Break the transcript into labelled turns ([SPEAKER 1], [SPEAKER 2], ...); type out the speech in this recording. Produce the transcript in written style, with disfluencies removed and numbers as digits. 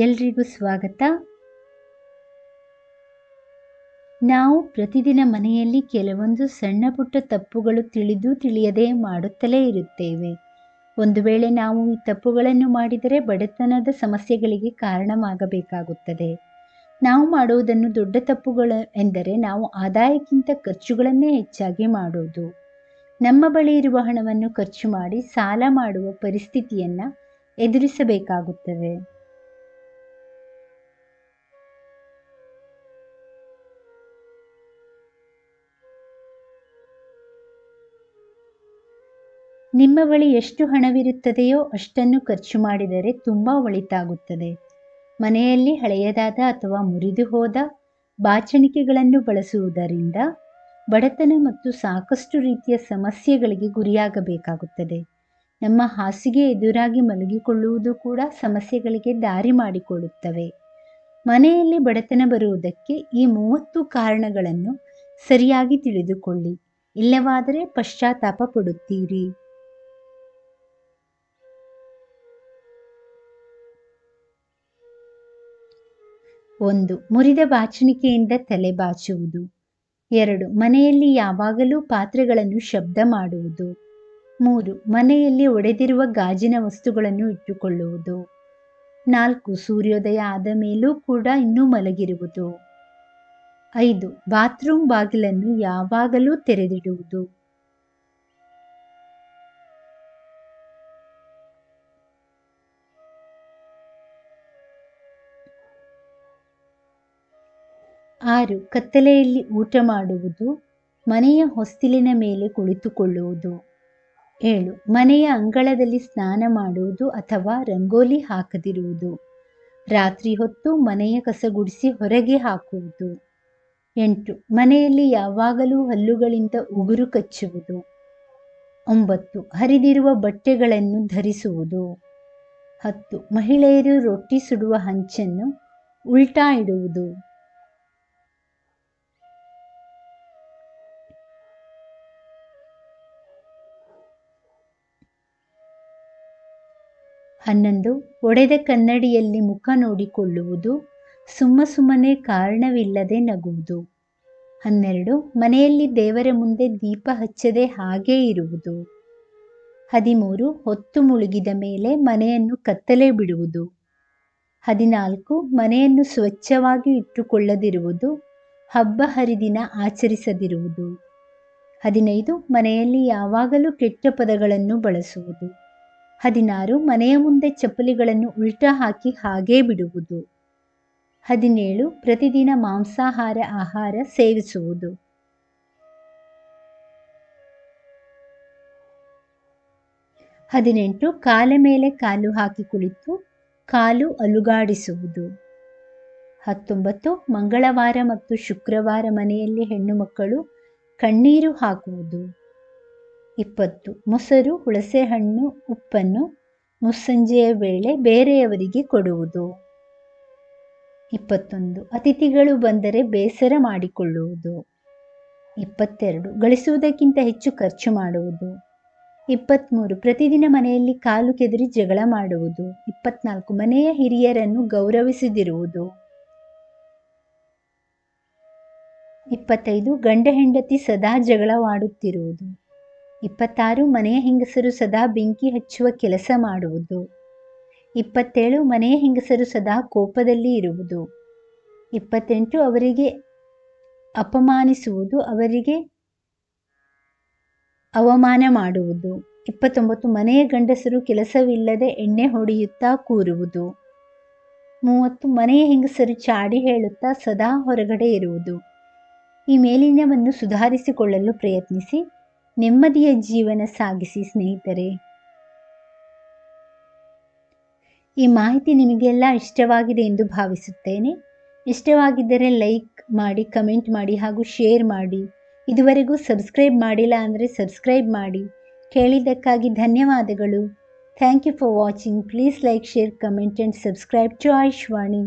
[SPEAKER 1] ಎಲ್ರಿಗೂ ಸ್ವಾಗತ. ನಾವು ಪ್ರತಿದಿನ ಮನೆಯಲ್ಲಿ ಕೆಲವೊಂದು ಸಣ್ಣ ಪುಟ್ಟ ತಪ್ಪುಗಳು ತಿಳಿಯದೇ ಮಾಡುತ್ತಲೇ ಇರುತ್ತೇವೆ. ಒಂದು ವೇಳೆ ನಾವು ಈ ತಪ್ಪುಗಳನ್ನು ಮಾಡಿದರೆ ಬಡತನದ ಸಮಸ್ಯೆಗಳಿಗೆ ಕಾರಣವಾಗಬೇಕಾಗುತ್ತದೆ. ನಾವು ಮಾಡುವುದನ್ನು ದೊಡ್ಡ ತಪ್ಪುಗಳು ಎಂದರೆ ನಾವು ಆದಾಯಕ್ಕಿಂತ ಖರ್ಚುಗಳನ್ನೇ ಹೆಚ್ಚಾಗಿ ಮಾಡುವುದು. ನಮ್ಮ ಬಳಿ ಇರುವ ಹಣವನ್ನು ಖರ್ಚು ಮಾಡಿ ಸಾಲ ಮಾಡುವ ಪರಿಸ್ಥಿತಿಯನ್ನು ಎದುರಿಸಬೇಕಾಗುತ್ತದೆ. ನಿಮ್ಮ ಬಳಿ ಎಷ್ಟು ಹಣವಿರುತ್ತದೆಯೋ ಅಷ್ಟನ್ನು ಖರ್ಚು ಮಾಡಿದರೆ ತುಂಬ ಒಳಿತಾಗುತ್ತದೆ. ಮನೆಯಲ್ಲಿ ಹಳೆಯದಾದ ಅಥವಾ ಮುರಿದು ಹೋದ ಬಾಚಣಿಕೆಗಳನ್ನು ಬಳಸುವುದರಿಂದ ಬಡತನ ಮತ್ತು ಸಾಕಷ್ಟು ರೀತಿಯ ಸಮಸ್ಯೆಗಳಿಗೆ ಗುರಿಯಾಗಬೇಕಾಗುತ್ತದೆ. ನಮ್ಮ ಹಾಸಿಗೆ ಎದುರಾಗಿ ಮಲಗಿಕೊಳ್ಳುವುದು ಕೂಡ ಸಮಸ್ಯೆಗಳಿಗೆ ದಾರಿ ಮಾಡಿಕೊಡುತ್ತವೆ. ಮನೆಯಲ್ಲಿ ಬಡತನ ಬರುವುದಕ್ಕೆ ಈ 30 ಕಾರಣಗಳನ್ನು ಸರಿಯಾಗಿ ತಿಳಿದುಕೊಳ್ಳಿ, ಇಲ್ಲವಾದರೆ ಪಶ್ಚಾತ್ತಾಪ ಪಡುತ್ತೀರಿ. 1. ಮುರಿದ ಬಾಚಣಿಕೆಯಿಂದ ತಲೆ ಬಾಚುವುದು. 2. ಮನೆಯಲ್ಲಿ ಯಾವಾಗಲೂ ಪಾತ್ರೆಗಳನ್ನು ಶಬ್ದ ಮಾಡುವುದು. 3. ಮನೆಯಲ್ಲಿ ಒಡೆದಿರುವ ಗಾಜಿನ ವಸ್ತುಗಳನ್ನು ಇಟ್ಟುಕೊಳ್ಳುವುದು. 4. ಸೂರ್ಯೋದಯ ಆದ ಮೇಲೂ ಕೂಡ ಇನ್ನೂ ಮಲಗಿರುವುದು. 5. ಬಾತ್ರೂಮ್ ಬಾಗಿಲನ್ನು ಯಾವಾಗಲೂ ತೆರೆದಿಡುವುದು. 6. ಕತ್ತಲೆಯಲ್ಲಿ ಊಟ ಮಾಡುವುದು. ಮನೆಯ ಹೊಸ್ತಿಲಿನ ಮೇಲೆ ಕುಳಿತುಕೊಳ್ಳುವುದು. 7. ಮನೆಯ ಅಂಗಳದಲ್ಲಿ ಸ್ನಾನ ಮಾಡುವುದು ಅಥವಾ ರಂಗೋಲಿ ಹಾಕದಿರುವುದು. ರಾತ್ರಿ ಹೊತ್ತು ಮನೆಯ ಕಸಗುಡಿಸಿ ಹೊರಗೆ ಹಾಕುವುದು. 8. ಮನೆಯಲ್ಲಿ ಯಾವಾಗಲೂ ಹಲ್ಲುಗಳಿಂದ ಉಗುರು ಕಚ್ಚುವುದು. 9. ಹರಿದಿರುವ ಬಟ್ಟೆಗಳನ್ನು ಧರಿಸುವುದು. 10. ಮಹಿಳೆಯರು ರೊಟ್ಟಿ ಸುಡುವ ಹಂಚನ್ನು ಉಲ್ಟಾ ಇಡುವುದು. 11. ಒಡೆದ ಕನ್ನಡಿಯಲ್ಲಿ ಮುಖ ನೋಡಿಕೊಳ್ಳುವುದು. ಸುಮ್ಮನೆ ಕಾರಣವಿಲ್ಲದೆ ನಗುವುದು. 12. ಮನೆಯಲ್ಲಿ ದೇವರ ಮುಂದೆ ದೀಪ ಹಚ್ಚದೆ ಹಾಗೇ ಇರುವುದು. 13. ಹೊತ್ತು ಮುಳುಗಿದ ಮೇಲೆ ಮನೆಯನ್ನು ಕತ್ತಲೆ ಬಿಡುವುದು. 14. ಮನೆಯನ್ನು ಸ್ವಚ್ಛವಾಗಿ ಇಟ್ಟುಕೊಳ್ಳದಿರುವುದು. ಹಬ್ಬ ಹರಿದಿನ ಆಚರಿಸದಿರುವುದು. 15. ಮನೆಯಲ್ಲಿ ಯಾವಾಗಲೂ ಕೆಟ್ಟ ಪದಗಳನ್ನು ಬಳಸುವುದು. 16. ಮನೆಯ ಮುಂದೆ ಚಪ್ಪಲಿಗಳನ್ನು ಉಲ್ಟಾ ಹಾಕಿ ಹಾಗೇ ಬಿಡುವುದು. 17. ಪ್ರತಿದಿನ ಮಾಂಸಾಹಾರ ಆಹಾರ ಸೇವಿಸುವುದು. 18. ಕಾಲ ಮೇಲೆ ಕಾಲು ಹಾಕಿ ಕುಳಿತು ಕಾಲು ಅಲುಗಾಡಿಸುವುದು. 19. ಮಂಗಳವಾರ ಮತ್ತು ಶುಕ್ರವಾರ ಮನೆಯಲ್ಲಿ ಹೆಣ್ಣು ಮಕ್ಕಳು ಕಣ್ಣೀರು ಹಾಕುವುದು. 20. ಮೊಸರು, ಹುಣಸೆಹಣ್ಣು, ಉಪ್ಪನ್ನು ಮುಸ್ಸಂಜೆಯ ವೇಳೆ ಬೇರೆಯವರಿಗೆ ಕೊಡುವುದು. 21. ಅತಿಥಿಗಳು ಬಂದರೆ ಬೇಸರ ಮಾಡಿಕೊಳ್ಳುವುದು. 22. ಗಳಿಸುವುದಕ್ಕಿಂತ ಹೆಚ್ಚು ಖರ್ಚು ಮಾಡುವುದು. 23. ಪ್ರತಿದಿನ ಮನೆಯಲ್ಲಿ ಕಾಲು ಕೆದರಿ ಜಗಳ ಮಾಡುವುದು. 24. ಮನೆಯ ಹಿರಿಯರನ್ನು ಗೌರವಿಸದಿರುವುದು. 25. ಗಂಡ ಹೆಂಡತಿ ಸದಾ ಜಗಳವಾಡುತ್ತಿರುವುದು. 26. ಮನೆಯ ಹೆಂಗಸರು ಸದಾ ಬೆಂಕಿ ಹಚ್ಚುವ ಕೆಲಸ ಮಾಡುವುದು. 27. ಮನೆಯ ಹೆಂಗಸರು ಸದಾ ಕೋಪದಲ್ಲಿ ಇರುವುದು. 28. ಅವರಿಗೆ ಅಪಮಾನಿಸುವುದು, ಅವರಿಗೆ ಅವಮಾನ ಮಾಡುವುದು. 29. ಮನೆಯ ಗಂಡಸರು ಕೆಲಸವಿಲ್ಲದೆ ಎಣ್ಣೆ ಹೊಡೆಯುತ್ತಾ ಕೂರುವುದು. 30. ಮನೆಯ ಹೆಂಗಸರು ಚಾಡಿ ಹೇಳುತ್ತಾ ಸದಾ ಹೊರಗಡೆ ಇರುವುದು. ಈ ಮೇಲಿನವನ್ನು ಸುಧಾರಿಸಿಕೊಳ್ಳಲು ಪ್ರಯತ್ನಿಸಿ, ನೆಮ್ಮದಿಯ ಜೀವನ ಸಾಗಿಸಿ ಸ್ನೇಹಿತರೆ. ಈ ಮಾಹಿತಿ ನಿಮಗೆಲ್ಲ ಇಷ್ಟವಾಗಿದೆ ಎಂದು ಭಾವಿಸುತ್ತೇನೆ. ಇಷ್ಟವಾಗಿದ್ದರೆ ಲೈಕ್ ಮಾಡಿ, ಕಮೆಂಟ್ ಮಾಡಿ ಹಾಗೂ ಶೇರ್ ಮಾಡಿ. ಇದುವರೆಗೂ ಸಬ್ಸ್ಕ್ರೈಬ್ ಮಾಡಿಲ್ಲ ಅಂದರೆ ಸಬ್ಸ್ಕ್ರೈಬ್ ಮಾಡಿ. ಕೇಳಿದ್ದಕ್ಕಾಗಿ ಧನ್ಯವಾದಗಳು. Thank you for watching. Please like, share, comment and subscribe to Ayushvani.